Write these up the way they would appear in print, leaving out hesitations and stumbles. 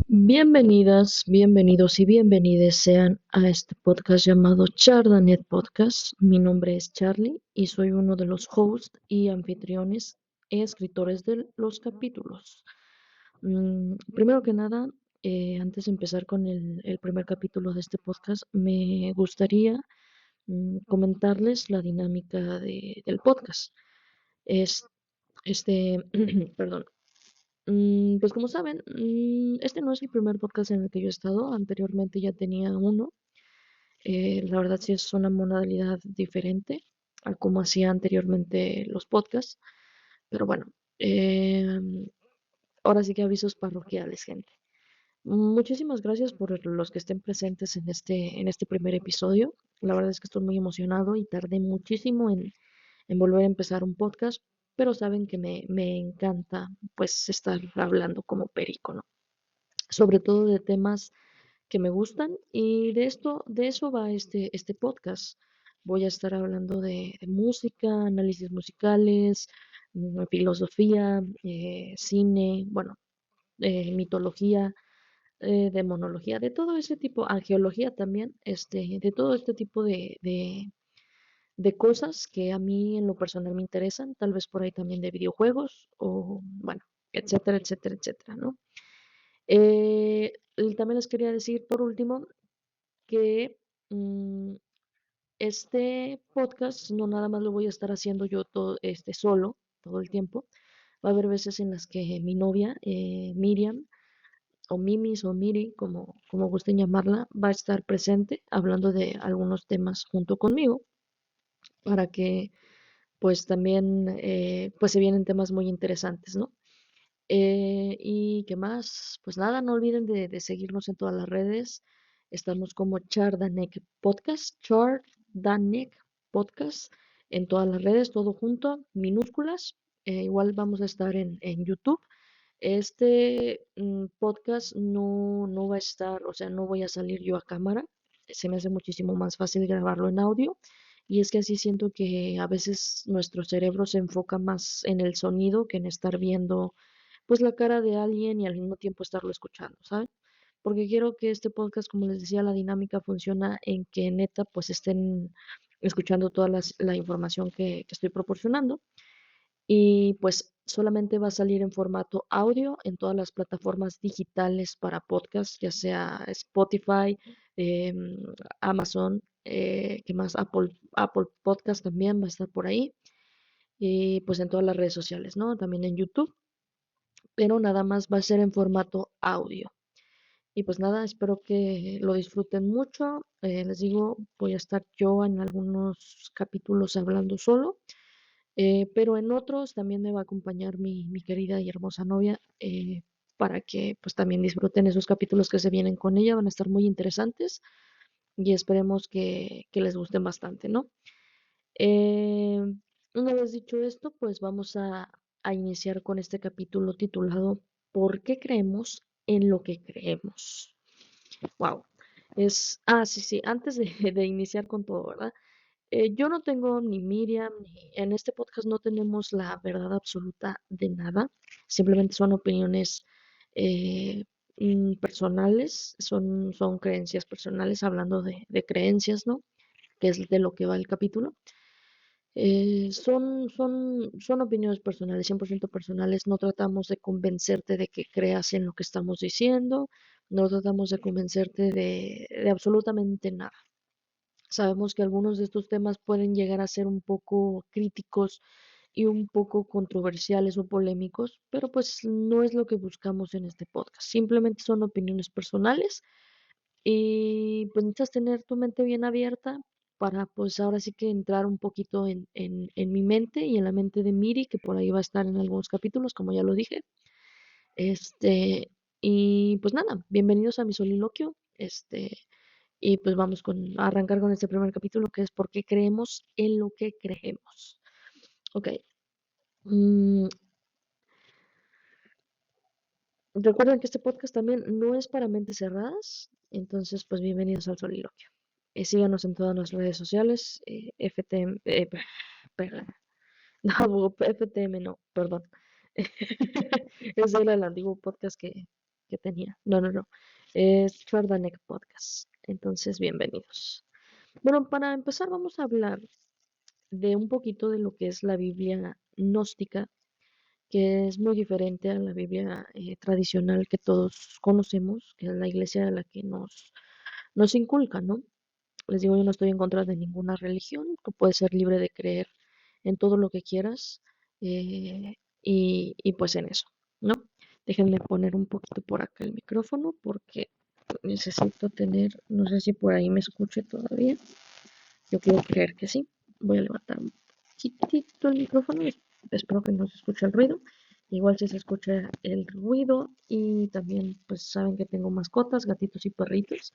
Bienvenidas, bienvenidos y bienvenides sean a este podcast llamado Chardanet Podcast. Mi nombre es Charlie y soy uno de los hosts y anfitriones e escritores de los capítulos. Primero que nada, antes de empezar con el primer capítulo de este podcast, me gustaría comentarles la dinámica del podcast. Es, perdón. Pues como saben, este no es el primer podcast en el que yo he estado. Anteriormente ya tenía uno. La verdad sí es una modalidad diferente a como hacía anteriormente los podcasts. Pero bueno, ahora sí que avisos parroquiales, gente. Muchísimas gracias por los que estén presentes en este primer episodio. La verdad es que estoy muy emocionado y tardé muchísimo en volver a empezar un podcast, pero saben que me encanta pues estar hablando como perico, ¿no? Sobre todo de temas que me gustan y de eso va este podcast. Voy a estar hablando de música, análisis musicales, filosofía, cine, bueno, mitología, demonología, de todo ese tipo, arqueología también, de todo este tipo de cosas que a mí en lo personal me interesan, tal vez por ahí también de videojuegos o, bueno, etcétera, etcétera, etcétera, ¿no? Y también les quería decir por último que mm, este podcast no nada más lo voy a estar haciendo yo todo solo todo el tiempo. Va a haber veces en las que mi novia, Miriam, o Mimis o Miri, como gusten llamarla, va a estar presente hablando de algunos temas junto conmigo para que pues también pues se vienen temas muy interesantes, ¿no? Y qué más, pues nada, no olviden de seguirnos en todas las redes. Estamos como Chardanek Podcast, en todas las redes, todo junto, minúsculas. Igual vamos a estar en YouTube. Este podcast no va a estar, o sea, no voy a salir yo a cámara. Se me hace muchísimo más fácil grabarlo en audio. Y es que así siento que a veces nuestro cerebro se enfoca más en el sonido que en estar viendo pues la cara de alguien y al mismo tiempo estarlo escuchando, ¿saben? Porque quiero que este podcast, como les decía, la dinámica funciona en que neta pues estén escuchando toda la información que estoy proporcionando y pues solamente va a salir en formato audio en todas las plataformas digitales para podcast, ya sea Spotify, em, Amazon, ¿qué más? Apple Podcast también va a estar por ahí y pues en todas las redes sociales, ¿no? También en YouTube, pero nada más va a ser en formato audio. Y pues nada, espero que lo disfruten mucho. Les digo, voy a estar yo en algunos capítulos hablando solo, pero en otros también me va a acompañar mi querida y hermosa novia para que pues también disfruten esos capítulos que se vienen con ella. Van a estar muy interesantes y esperemos que les gusten bastante, ¿no? Eh, una vez dicho esto, pues vamos a iniciar con este capítulo titulado ¿Por qué creemos en lo que creemos? Wow. Sí, sí, antes de, de iniciar con todo, ¿verdad? Yo no tengo ni Miriam, ni en este podcast no tenemos la verdad absoluta de nada. Simplemente son opiniones eh, personales, son creencias personales, hablando de creencias, ¿no? Que es de lo que va el capítulo. Son opiniones personales, 100% personales. No tratamos de convencerte de que creas en lo que estamos diciendo, no tratamos de convencerte de absolutamente nada. Sabemos que algunos de estos temas pueden llegar a ser un poco críticos y un poco controversiales o polémicos, pero pues no es lo que buscamos en este podcast. Simplemente son opiniones personales y pues necesitas tener tu mente bien abierta para pues ahora sí que entrar un poquito en mi mente y en la mente de Miri, que por ahí va a estar en algunos capítulos, como ya lo dije. Este, y pues nada, bienvenidos a mi soliloquio. Y pues vamos a arrancar con este primer capítulo que es ¿por qué creemos en lo que creemos? Ok. mm, Recuerden que este podcast también no es para mentes cerradas, entonces pues bienvenidos al soliloquio. Síganos en todas las redes sociales. FTM, no, FTM no, perdón. Ese era el antiguo podcast que tenía. No, no, no. Es Chordanek Podcast. Entonces, bienvenidos. Bueno, para empezar vamos a hablar de un poquito de lo que es la Biblia gnóstica, que es muy diferente a la Biblia tradicional que todos conocemos, que es la iglesia a la que nos inculca, ¿no? Les digo, yo no estoy en contra de ninguna religión, tú puedes ser libre de creer en todo lo que quieras y pues en eso, ¿no? Déjenme poner un poquito por acá el micrófono porque necesito tener, no sé si por ahí me escuche todavía. Yo quiero creer que sí. Voy a levantar un poquitito el micrófono. Espero que no se escuche el ruido. Igual si se escucha el ruido y también pues saben que tengo mascotas, gatitos y perritos.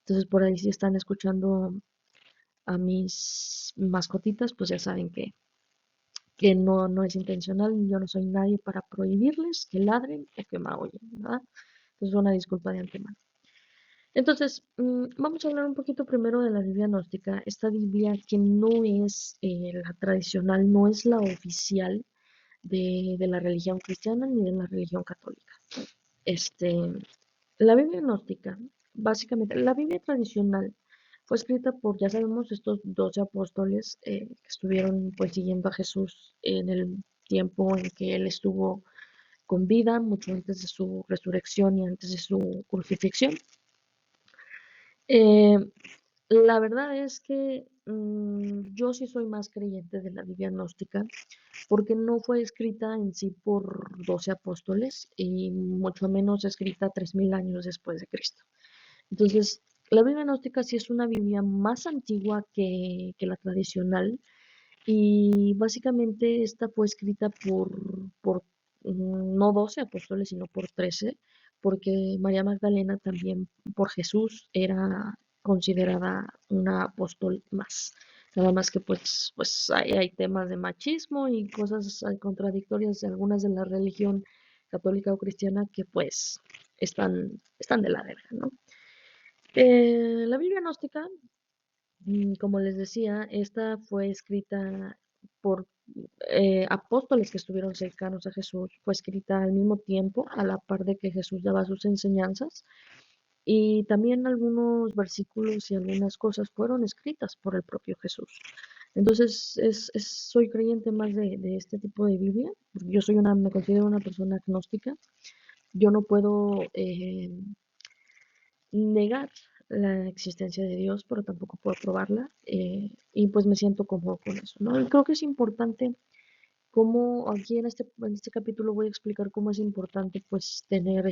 Entonces por ahí si están escuchando a mis mascotitas, pues ya saben que no es intencional. Yo no soy nadie para prohibirles que ladren o que maullen, ¿verdad? Entonces una disculpa de antemano. Entonces, vamos a hablar un poquito primero de la Biblia gnóstica, esta Biblia que no es la tradicional, no es la oficial de la religión cristiana ni de la religión católica. Este, la Biblia gnóstica, básicamente, la Biblia tradicional fue escrita por, ya sabemos, estos 12 apóstoles que estuvieron pues siguiendo a Jesús en el tiempo en que él estuvo con vida, mucho antes de su resurrección y antes de su crucifixión. Eh, La verdad es que yo sí soy más creyente de la Biblia gnóstica porque no fue escrita en sí por 12 apóstoles y mucho menos escrita 3000 años después de Cristo. Entonces, la Biblia gnóstica sí es una Biblia más antigua que la tradicional y básicamente esta fue escrita por no 12 apóstoles, sino por 13, porque María Magdalena también por Jesús era considerada una apóstol más. Nada más que pues hay temas de machismo y cosas contradictorias de algunas de la religión católica o cristiana que pues están de la verga, ¿no? La Biblia gnóstica como les decía, esta fue escrita por apóstoles que estuvieron cercanos a Jesús. Fue escrita al mismo tiempo, a la par de que Jesús daba sus enseñanzas. Y también algunos versículos y algunas cosas fueron escritas por el propio Jesús. Entonces, soy creyente más de este tipo de Biblia. Yo me considero una persona agnóstica. Yo no puedo negar la existencia de Dios, pero tampoco puedo probarla. Y pues me siento cómodo con eso, ¿no? Y creo que es importante cómo aquí en este capítulo voy a explicar cómo es importante pues tener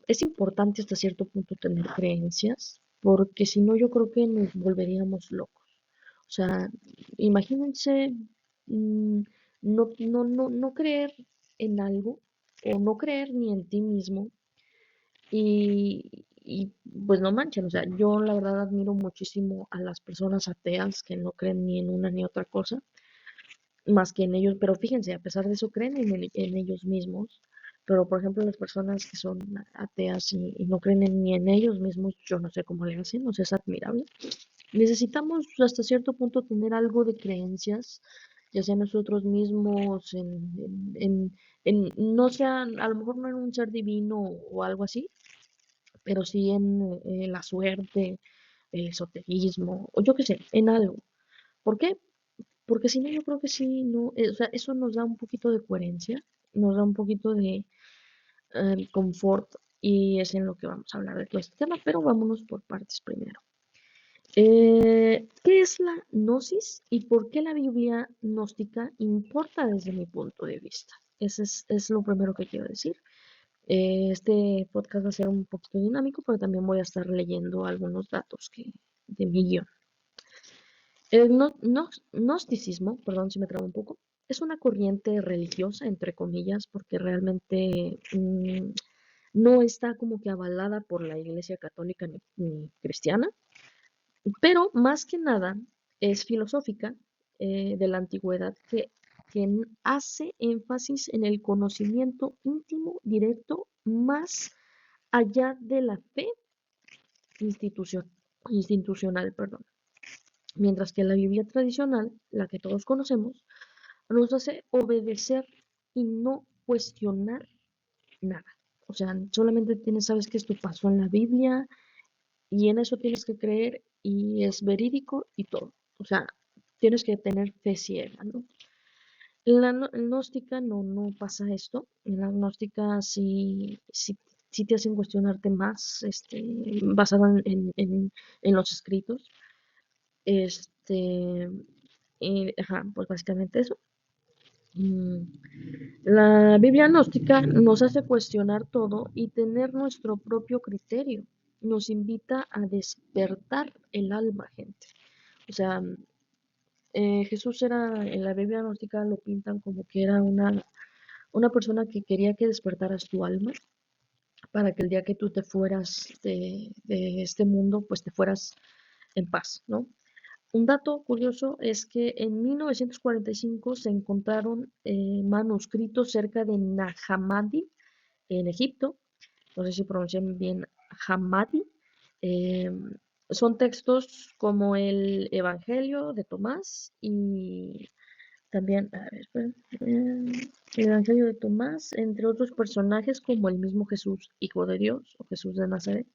es importante hasta cierto punto tener creencias, porque si no yo creo que nos volveríamos locos. O sea, imagínense no creer en algo o no creer ni en ti mismo y pues no manchen, o sea, yo la verdad admiro muchísimo a las personas ateas que no creen ni en una ni otra cosa, más que en ellos, pero fíjense, a pesar de eso creen en ellos mismos, pero por ejemplo las personas que son ateas y no creen ni en ellos mismos, yo no sé cómo le hacen, o sea, es admirable. Necesitamos hasta cierto punto tener algo de creencias, ya sea nosotros mismos, no sea, a lo mejor no en un ser divino o algo así, pero sí en la suerte, el esoterismo, o yo qué sé, en algo. ¿Por qué? Porque si no, yo creo que sí, no, o sea, eso nos da un poquito de coherencia, nos da un poquito de confort y es en lo que vamos a hablar de todo este tema, pero vámonos por partes primero. ¿Qué es la gnosis y por qué la Biblia gnóstica importa desde mi punto de vista? Ese es lo primero que quiero decir. Este podcast va a ser un poquito dinámico, pero también voy a estar leyendo algunos datos de mi guión. El gnosticismo, perdón si me trabo un poco, es una corriente religiosa, entre comillas, porque realmente no está como que avalada por la Iglesia Católica ni cristiana, pero más que nada es filosófica de la antigüedad que hace énfasis en el conocimiento íntimo, directo, más allá de la fe institución, institucional, perdón. Mientras que la Biblia tradicional, la que todos conocemos, nos hace obedecer y no cuestionar nada. O sea, solamente tienes, sabes que esto pasó en la Biblia y en eso tienes que creer y es verídico y todo. O sea, tienes que tener fe ciega, ¿no? En la gnóstica no pasa esto. En la gnóstica sí te hacen cuestionarte más, basado en los escritos. Este, ajá, pues básicamente eso. Mm, La Biblia gnóstica nos hace cuestionar todo y tener nuestro propio criterio. Nos invita a despertar el alma, gente. O sea, Jesús era, en la Biblia gnóstica lo pintan como que era una persona que quería que despertaras tu alma para que el día que tú te fueras de este mundo, pues te fueras en paz, ¿no? Un dato curioso es que en 1945 se encontraron manuscritos cerca de Nahamadi, en Egipto. No sé si pronuncian bien Hamadi. eh, Son textos como el Evangelio de Tomás y también, a ver, esperen, el Evangelio de Tomás, entre otros personajes como el mismo Jesús, Hijo de Dios, o Jesús de Nazaret.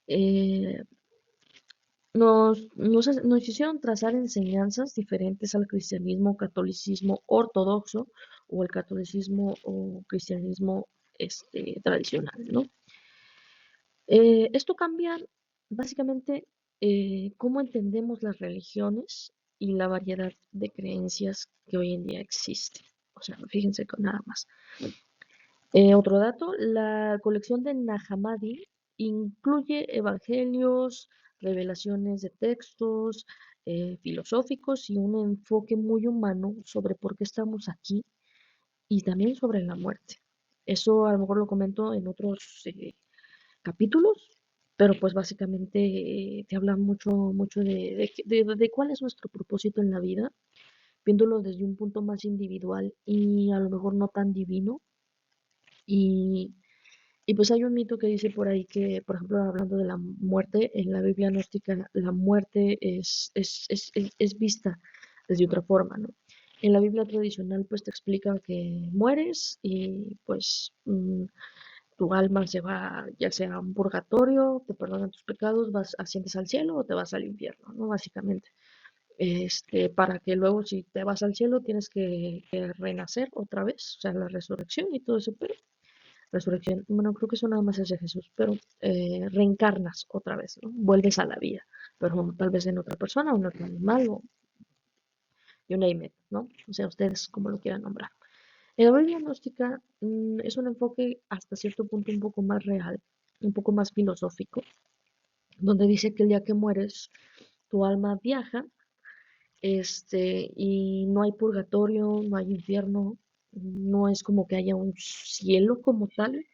eh, nos hicieron trazar enseñanzas diferentes al cristianismo, catolicismo ortodoxo o el catolicismo o cristianismo tradicional, ¿no? Esto cambia básicamente cómo entendemos las religiones y la variedad de creencias que hoy en día existe. O sea, fíjense con nada más. Otro dato, la colección de Nag Hammadi incluye evangelios, revelaciones de textos filosóficos y un enfoque muy humano sobre por qué estamos aquí y también sobre la muerte. Eso a lo mejor lo comento en otros capítulos, pero pues básicamente te habla mucho de cuál es nuestro propósito en la vida, viéndolo desde un punto más individual y a lo mejor no tan divino. Y, y pues hay un mito que dice por ahí que, por ejemplo, hablando de la muerte, en la Biblia gnóstica la muerte es vista desde otra forma, ¿no? En la Biblia tradicional pues te explica que mueres y pues tu alma se va ya sea a un purgatorio, te perdonan tus pecados, asciendes al cielo o te vas al infierno, ¿no? Básicamente. Para que luego si te vas al cielo tienes que renacer otra vez, o sea, la resurrección y todo eso, pero resurrección, bueno, creo que eso nada más es de Jesús, pero reencarnas otra vez, ¿no? Vuelves a la vida, pero tal vez en otra persona o en otro animal o you name it, ¿no? O sea, ustedes como lo quieran nombrar. En la Biblia gnóstica es un enfoque hasta cierto punto un poco más real, un poco más filosófico, donde dice que el día que mueres, tu alma viaja, y no hay purgatorio, no hay infierno, no es como que haya un cielo como tal,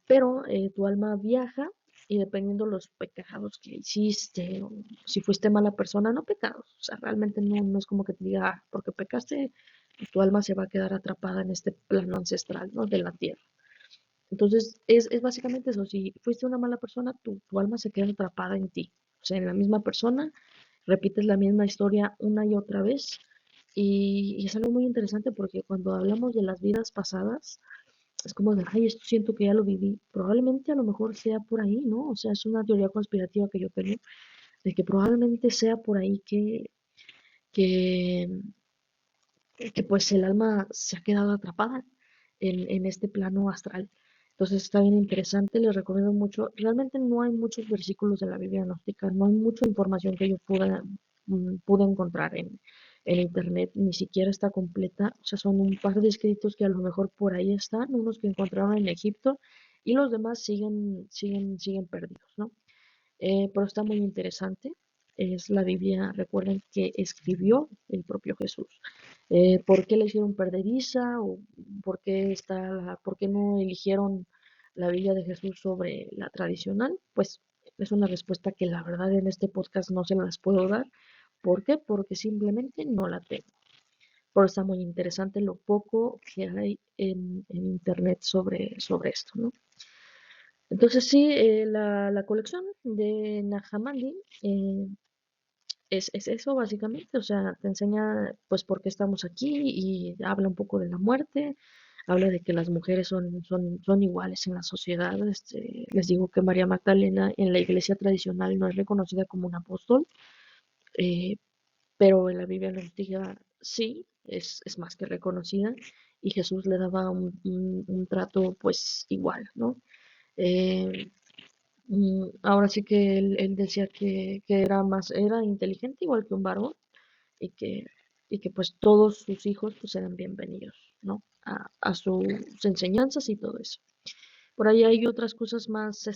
pero tu alma viaja y dependiendo los pecados que hiciste, o si fuiste mala persona, no pecados, o sea, realmente no es como que te diga, "Ah, porque pecaste, pues tu alma se va a quedar atrapada en este plano ancestral, ¿no? De la tierra. Entonces, es básicamente eso, si fuiste una mala persona, tu alma se queda atrapada en ti, o sea, en la misma persona, repites la misma historia una y otra vez, y es algo muy interesante porque cuando hablamos de las vidas pasadas, es como de, ay, esto siento que ya lo viví. Probablemente a lo mejor sea por ahí, ¿no? O sea, es una teoría conspirativa que yo tengo, de que probablemente sea por ahí que, que pues el alma se ha quedado atrapada en este plano astral. Entonces está bien interesante, les recomiendo mucho. Realmente no hay muchos versículos de la Biblia gnóstica, no hay mucha información que yo pude encontrar en internet, ni siquiera está completa. O sea, son un par de escritos que a lo mejor por ahí están, unos que encontraron en Egipto y los demás siguen perdidos, ¿no? Pero está muy interesante. Es la Biblia, recuerden que escribió el propio Jesús. ¿Por qué la hicieron perdediza? ¿O por qué no eligieron la Biblia de Jesús sobre la tradicional? Pues es una respuesta que la verdad en este podcast no se las puedo dar. ¿Por qué? Porque simplemente no la tengo. Pero está muy interesante lo poco que hay en internet sobre esto, ¿no? Entonces sí, la colección de Nag Hammadi es eso básicamente, o sea, te enseña pues por qué estamos aquí y habla un poco de la muerte, habla de que las mujeres son iguales en la sociedad. Les digo que María Magdalena en la iglesia tradicional no es reconocida como un apóstol, eh, pero en la Biblia antigua sí, es más que reconocida y Jesús le daba un trato pues igual, ¿no? Eh, Ahora sí que él decía que era inteligente igual que un varón y que, y que pues todos sus hijos pues eran bienvenidos, ¿no? A sus enseñanzas y todo eso. Por ahí hay otras cosas más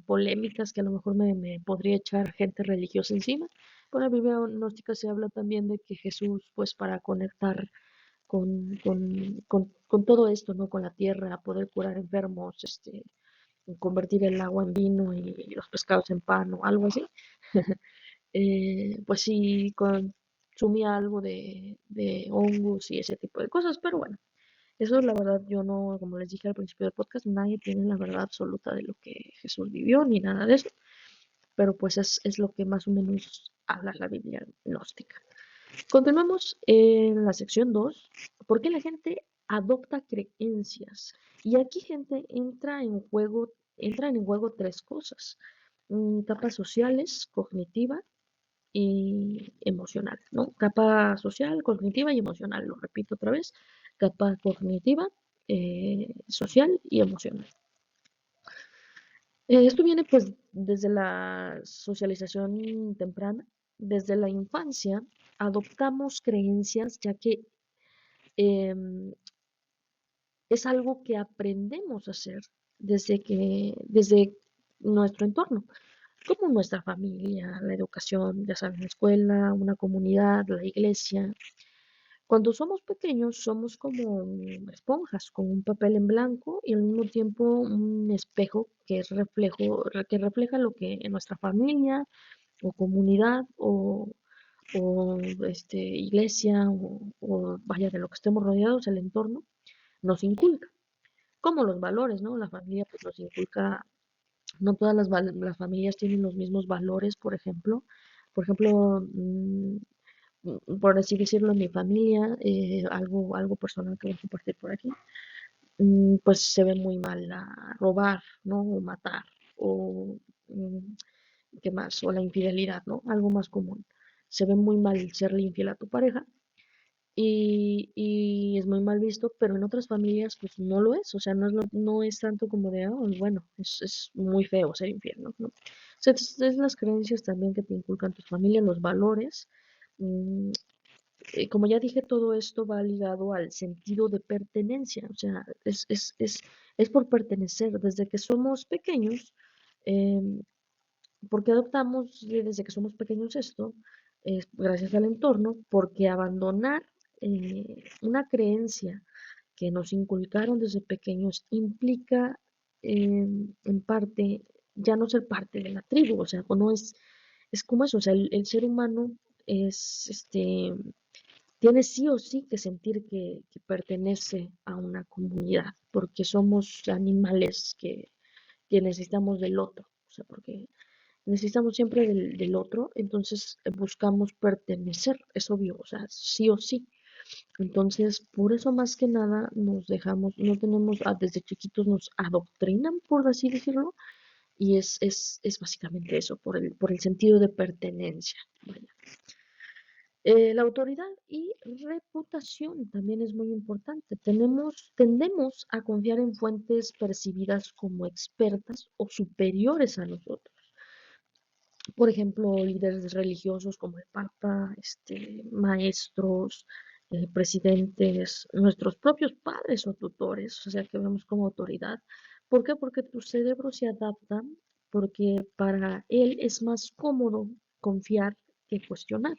polémicas que a lo mejor me podría echar gente religiosa encima. Por la Biblia gnóstica se habla también de que Jesús, pues para conectar con todo esto, ¿no? Con la tierra, poder curar enfermos, convertir el agua en vino y los pescados en pan o algo así, pues sí consumía algo de hongos y ese tipo de cosas, pero bueno, eso la verdad yo no, como les dije al principio del podcast, nadie tiene la verdad absoluta de lo que Jesús vivió ni nada de eso, pero pues es lo que más o menos habla la Biblia gnóstica. Continuamos en la sección 2. ¿Por qué la gente adopta creencias? Y aquí, gente, entran en juego tres cosas. Capas sociales, cognitiva y emocional, ¿no? Capa social, cognitiva y emocional. Lo repito otra vez. Capa cognitiva, social y emocional. Esto viene pues desde la socialización temprana, desde la infancia, adoptamos creencias ya que em, es algo que aprendemos a hacer desde nuestro entorno, como nuestra familia, la educación, ya saben, la escuela, una comunidad, la iglesia. Cuando somos pequeños somos como esponjas con un papel en blanco y al mismo tiempo un espejo que refleja lo que en nuestra familia o comunidad o iglesia o vaya de lo que estemos rodeados, el entorno, nos inculca. Como los valores, ¿no? La familia pues nos inculca, no todas las familias tienen los mismos valores, por ejemplo. Por ejemplo, por así decirlo, en mi familia, algo personal que voy a compartir por aquí, pues se ve muy mal robar, ¿no? O matar, o ¿qué más? O la infidelidad, ¿no? Algo más común. Se ve muy mal serle infiel a tu pareja y es muy mal visto, pero en otras familias pues no lo es, o sea, no es tanto como de, "Ah, bueno, es muy feo ser infiel, ¿no? No. O sea, es las creencias también que te inculcan tus familias, los valores. mm, Como ya dije, todo esto va ligado al sentido de pertenencia, o sea, es por pertenecer. Desde que somos pequeños, em, porque adoptamos desde que somos pequeños esto, gracias al entorno, porque abandonar una creencia que nos inculcaron desde pequeños implica en parte ya no ser parte de la tribu, o sea, no es como eso, o sea, el ser humano es, tiene sí o sí que sentir que pertenece a una comunidad, porque somos animales que necesitamos del otro, o sea, porque necesitamos siempre del otro, entonces buscamos pertenecer, es obvio, o sea, sí o sí. Entonces, por eso más que nada nos dejamos, no tenemos, desde chiquitos nos adoctrinan, por así decirlo, y es básicamente eso, por el sentido de pertenencia. Vaya. La autoridad y reputación también es muy importante. Tendemos a confiar en fuentes percibidas como expertas o superiores a nosotros. Por ejemplo, líderes religiosos como el Papa, maestros, presidentes, nuestros propios padres o tutores, o sea, que vemos como autoridad. ¿Por qué? Porque tu cerebro se adapta, porque para él es más cómodo confiar que cuestionar.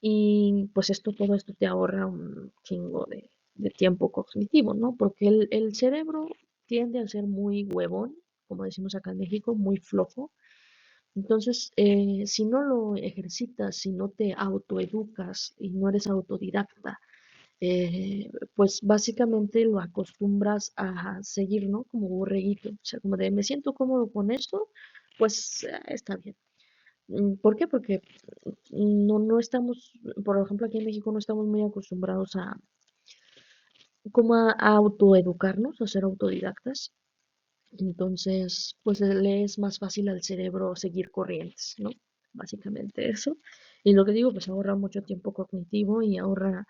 Y pues todo esto te ahorra un chingo de tiempo cognitivo, ¿no? Porque el cerebro tiende a ser muy huevón, como decimos acá en México, muy flojo. Entonces, si no lo ejercitas, si no te autoeducas y no eres autodidacta, pues básicamente lo acostumbras a seguir, ¿no? Como borreguito, o sea, como de me siento cómodo con esto, pues está bien. ¿Por qué? Porque no estamos, por ejemplo, aquí en México no estamos muy acostumbrados a como a autoeducarnos, a ser autodidactas. Entonces, pues le es más fácil al cerebro seguir corrientes, ¿no? Básicamente eso. Y lo que digo, pues ahorra mucho tiempo cognitivo y ahorra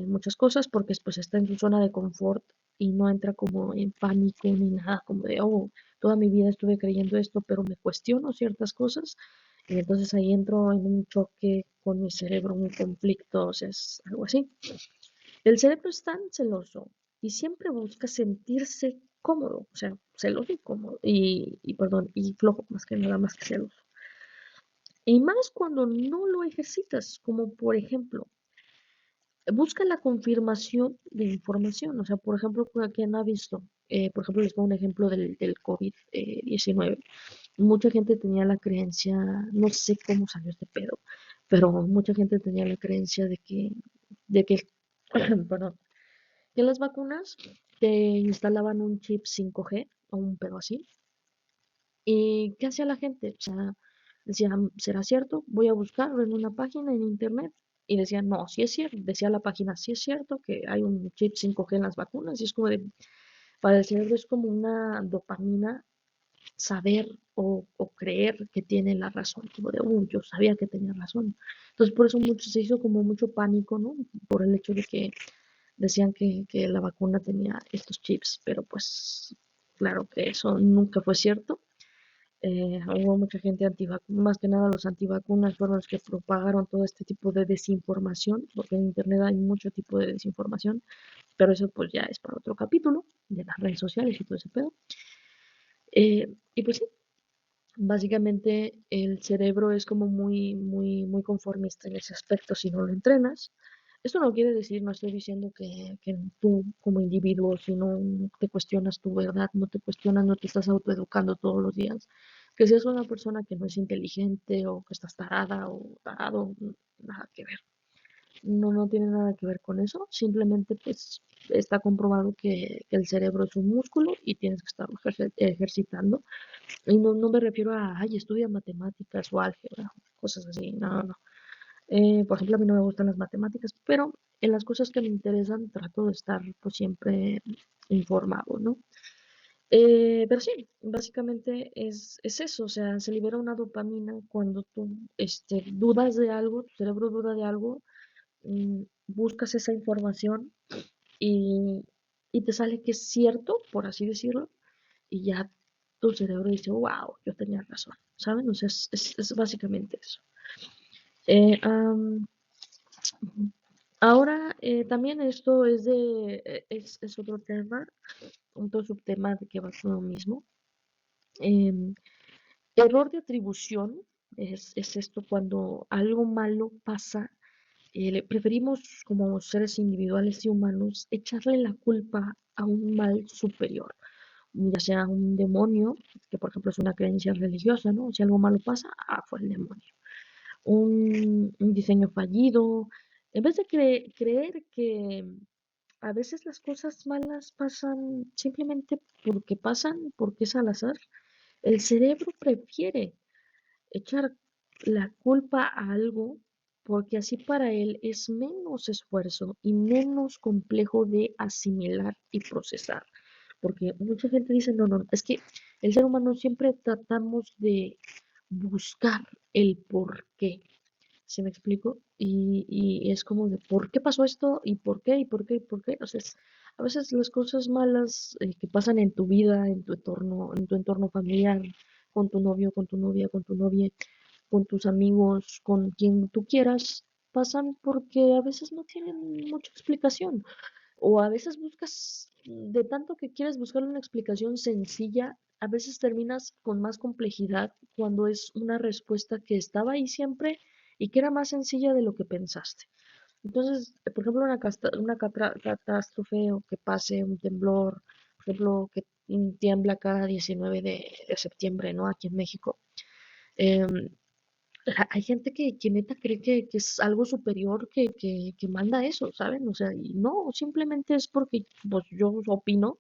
muchas cosas porque pues está en su zona de confort y no entra como en pánico ni nada, como de, oh, toda mi vida estuve creyendo esto, pero me cuestiono ciertas cosas y entonces ahí entro en un choque con mi cerebro, un conflicto, o sea, es algo así. El cerebro es tan celoso y siempre busca sentirse cómodo, o sea, celoso y cómodo, perdón, y flojo más que nada más que celoso. Y más cuando no lo ejercitas, como por ejemplo, busca la confirmación de información. O sea, por ejemplo, quien ha visto, por ejemplo, les pongo un ejemplo del COVID-19. Mucha gente tenía la creencia, no sé cómo salió este pedo, pero mucha gente tenía la creencia de que, perdón, que las vacunas te instalaban un chip 5G o un pedo así. ¿Y qué hacía la gente? O sea, decía, ¿será cierto? Voy a buscarlo en una página en internet. Y decía, no, sí es cierto. Decía la página, sí es cierto que hay un chip 5G en las vacunas. Y es como de, para el cerebro es como una dopamina saber o creer que tiene la razón. Como de, yo sabía que tenía razón. Entonces, por eso se hizo como mucho pánico, ¿no? Por el hecho de que decían que la vacuna tenía estos chips. Pero pues, claro que eso nunca fue cierto. Hubo mucha gente antivacuna, más que nada los antivacunas fueron los que propagaron todo este tipo de desinformación, porque en Internet hay mucho tipo de desinformación, pero eso pues ya es para otro capítulo de las redes sociales y todo ese pedo. Y pues sí, básicamente el cerebro es como muy conformista en ese aspecto si no lo entrenas. Esto no quiere decir, no estoy diciendo que tú como individuo, si no te cuestionas tu verdad, no te cuestionas, no te estás autoeducando todos los días, que seas una persona que no es inteligente o que estás tarada o tarado, nada que ver. No tiene nada que ver con eso, simplemente pues está comprobado que el cerebro es un músculo y tienes que estarlo ejercitando. Y no me refiero a, ay, estudia matemáticas o álgebra, cosas así, no. Por ejemplo, a mí no me gustan las matemáticas, pero en las cosas que me interesan trato de estar pues siempre informado, ¿no? Pero sí, básicamente es eso, o sea, se libera una dopamina cuando tú dudas de algo, tu cerebro duda de algo, buscas esa información y, y te sale que es cierto, por así decirlo, y ya tu cerebro dice, wow, yo tenía razón, ¿saben? O sea, es básicamente eso. Eh, am, Ahora, también esto es otro tema, otro subtema de que va con lo mismo. Em, Error de atribución es esto cuando algo malo pasa. Preferimos como seres individuales y humanos echarle la culpa a un mal superior, ya sea un demonio, que por ejemplo es una creencia religiosa, ¿no? Si algo malo pasa, fue el demonio. Un diseño fallido, en vez de creer que a veces las cosas malas pasan simplemente porque pasan, porque es al azar, el cerebro prefiere echar la culpa a algo porque así para él es menos esfuerzo y menos complejo de asimilar y procesar. Porque mucha gente dice, no, es que el ser humano siempre tratamos de buscar el por qué. ¿Se me explico? Y es como de, ¿por qué pasó esto? ¿Y por qué? ¿Y por qué? ¿Y por qué? O sea, a veces las cosas malas que pasan en tu vida, en tu entorno familiar, con tu novio, con tu novia, con tu novia, con tus amigos, con quien tú quieras, pasan porque a veces no tienen mucha explicación. O a veces buscas, de tanto que quieres buscar una explicación sencilla, a veces terminas con más complejidad cuando es una respuesta que estaba ahí siempre y que era más sencilla de lo que pensaste. Entonces, por ejemplo, una catástrofe o que pase un temblor, por ejemplo, que tiembla cada 19 de septiembre, ¿no? Aquí en México. em, Hay gente que neta cree que es algo superior que manda eso, ¿saben? O sea, y no, simplemente es porque, pues yo opino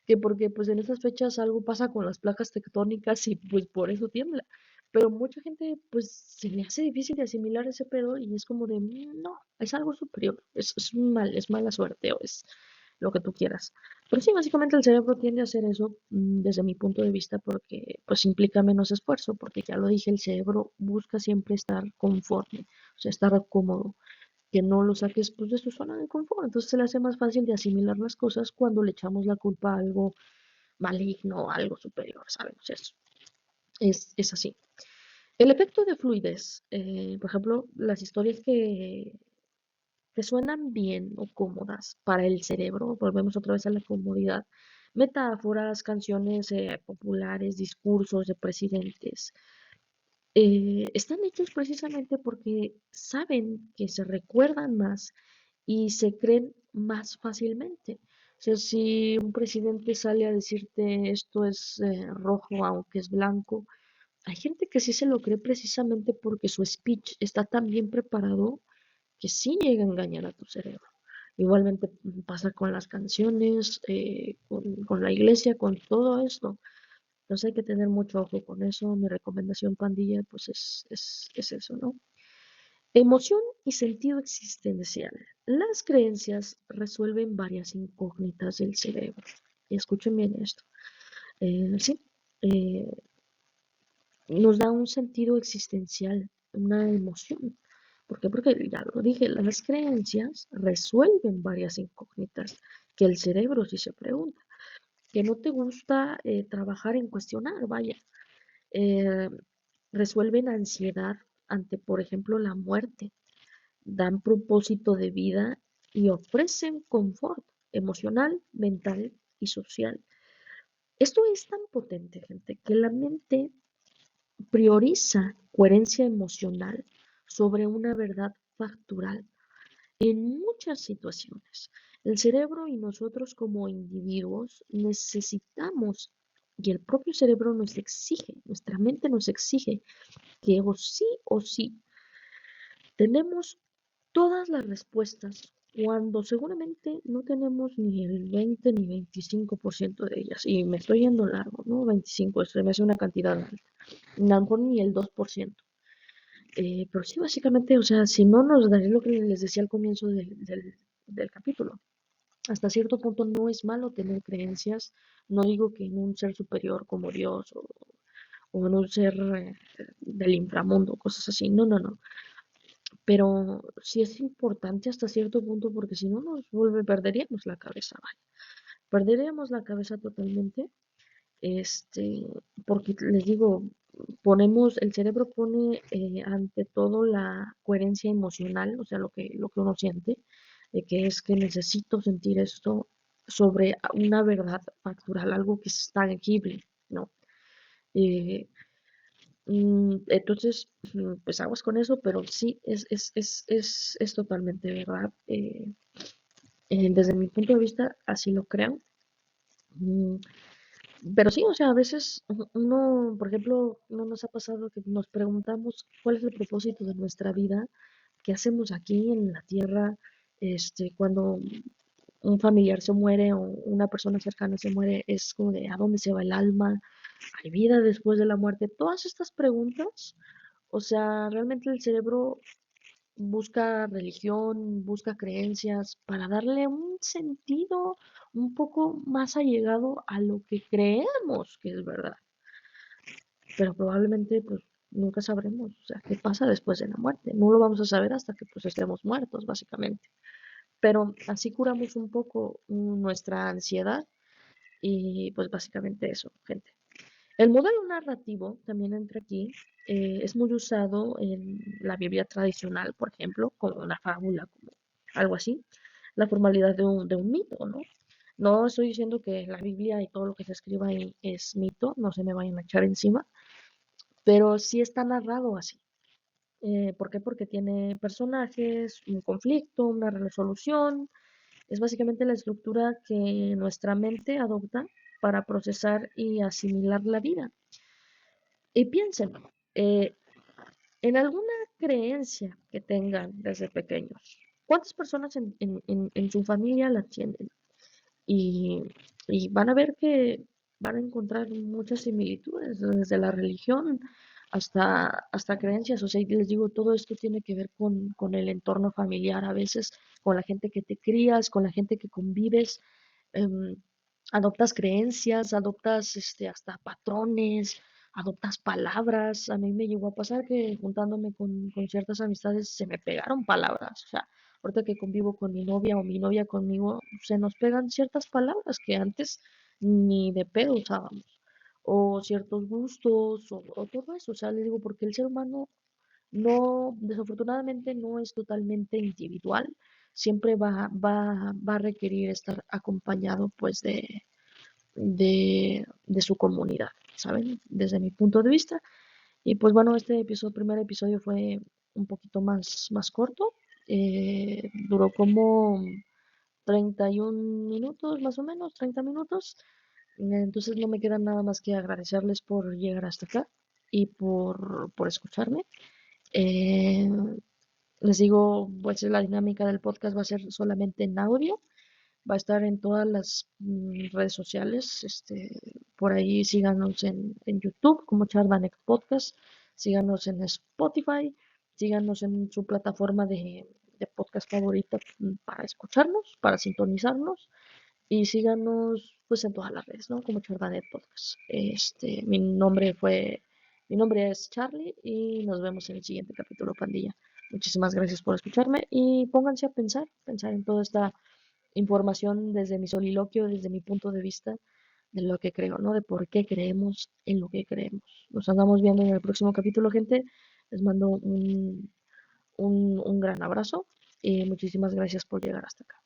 que porque pues en esas fechas algo pasa con las placas tectónicas y pues por eso tiembla. Pero mucha gente pues se le hace difícil de asimilar ese pedo y es como de, no, es algo superior, es un mal, es mala suerte o es lo que tú quieras. Pero sí, básicamente el cerebro tiende a hacer eso desde mi punto de vista porque pues implica menos esfuerzo, porque ya lo dije, el cerebro busca siempre estar conforme, o sea, estar cómodo, que no lo saques pues de su zona de confort. Entonces se le hace más fácil de asimilar las cosas cuando le echamos la culpa a algo maligno, a algo superior, ¿saben? O sea, es así. El efecto de fluidez, por ejemplo, las historias que suenan bien o cómodas para el cerebro, volvemos otra vez a la comodidad, metáforas, canciones populares, discursos de presidentes, están hechos precisamente porque saben que se recuerdan más y se creen más fácilmente. O sea, si un presidente sale a decirte esto es rojo aunque es blanco, hay gente que sí se lo cree precisamente porque su speech está tan bien preparado que sí llega a engañar a tu cerebro. Igualmente pasa con las canciones, con la iglesia, con todo esto. Entonces hay que tener mucho ojo con eso. Mi recomendación, pandilla, pues es eso, ¿no? Emoción y sentido existencial. Las creencias resuelven varias incógnitas del cerebro. Y escuchen bien esto. Sí, eh, nos da un sentido existencial, una emoción. ¿Por qué? Porque ya lo dije, las creencias resuelven varias incógnitas que el cerebro sí se pregunta. Que no te gusta trabajar en cuestionar, vaya. Eh, resuelven ansiedad ante, por ejemplo, la muerte, dan propósito de vida y ofrecen confort emocional, mental y social. Esto es tan potente, gente, que la mente prioriza coherencia emocional sobre una verdad factural en muchas situaciones. El cerebro y nosotros como individuos necesitamos, y el propio cerebro nos exige, nuestra mente nos exige que o sí tenemos todas las respuestas cuando seguramente no tenemos ni el 20 ni 25% de ellas. Y me estoy yendo largo, ¿no? 25, se me hace una cantidad alta. A lo mejor ni el 2%. Pero sí, básicamente, o sea, si no nos daría lo que les decía al comienzo del capítulo. Hasta cierto punto no es malo tener creencias. No digo que en un ser superior como Dios o en un ser del inframundo, cosas así. No, no, no. Pero sí es importante hasta cierto punto porque si no perderíamos la cabeza, vaya. Perderíamos la cabeza totalmente, este, porque les digo, el cerebro pone ante todo la coherencia emocional, o sea, lo que uno siente, de que es que necesito sentir esto sobre una verdad factural, algo que es tangible, ¿no? Eh, entonces, pues aguas con eso, pero sí, es totalmente verdad. Desde mi punto de vista, así lo creo. Mm, pero sí, o sea, a veces uno, por ejemplo, no nos ha pasado que nos preguntamos cuál es el propósito de nuestra vida, qué hacemos aquí en la tierra, cuando un familiar se muere o una persona cercana se muere, es como de a dónde se va el alma, hay vida después de la muerte. Todas estas preguntas, o sea, realmente el cerebro busca religión, busca creencias para darle un sentido un poco más allegado a lo que creemos que es verdad. Pero probablemente pues nunca sabremos, o sea, qué pasa después de la muerte. No lo vamos a saber hasta que pues estemos muertos, básicamente. Pero así curamos un poco nuestra ansiedad y pues básicamente eso, gente. El modelo narrativo también entra aquí. Es muy usado en la Biblia tradicional, por ejemplo, como una fábula, como algo así. La formalidad de un mito, ¿no? No estoy diciendo que la Biblia y todo lo que se escriba ahí es mito, no se me vayan a echar encima, pero sí está narrado así. ¿Por qué? Porque tiene personajes, un conflicto, una resolución. Es básicamente la estructura que nuestra mente adopta para procesar y asimilar la vida. Y piénsenlo, en alguna creencia que tengan desde pequeños. ¿Cuántas personas en su familia la tienen? Y, y van a ver que van a encontrar muchas similitudes, desde la religión hasta creencias. O sea, y les digo, todo esto tiene que ver con el entorno familiar, a veces con la gente que te crías, con la gente que convives. em, Adoptas creencias, adoptas hasta patrones, adoptas palabras. A mí me llegó a pasar que juntándome con ciertas amistades se me pegaron palabras. O sea, ahorita que convivo con mi novia o mi novia conmigo, se nos pegan ciertas palabras que antes ni de pedo usábamos. O ciertos gustos, o todo eso. O sea, le digo, porque el ser humano no, desafortunadamente no es totalmente individual. Siempre va a requerir estar acompañado pues de su comunidad, ¿saben? Desde mi punto de vista. Y pues bueno, este episodio, primer episodio fue un poquito más corto. Duró como 31 minutos, más o menos, 30 minutos. Entonces no me queda nada más que agradecerles por llegar hasta acá y por escucharme. Eh, Les digo, pues la dinámica del podcast va a ser solamente en audio. Va a estar en todas las redes sociales. Por ahí síganos en YouTube como Chardanex Podcast. Síganos en Spotify. Síganos en su plataforma de podcast favorita para escucharnos, para sintonizarnos. Y síganos pues en todas las redes, ¿no? Como Chardanex Podcast. Mi nombre es Charlie y nos vemos en el siguiente capítulo, pandilla. Muchísimas gracias por escucharme y pónganse a pensar en toda esta información desde mi soliloquio, desde mi punto de vista de lo que creo, ¿no? De por qué creemos en lo que creemos. Nos andamos viendo en el próximo capítulo, gente. Les mando un gran abrazo y muchísimas gracias por llegar hasta acá.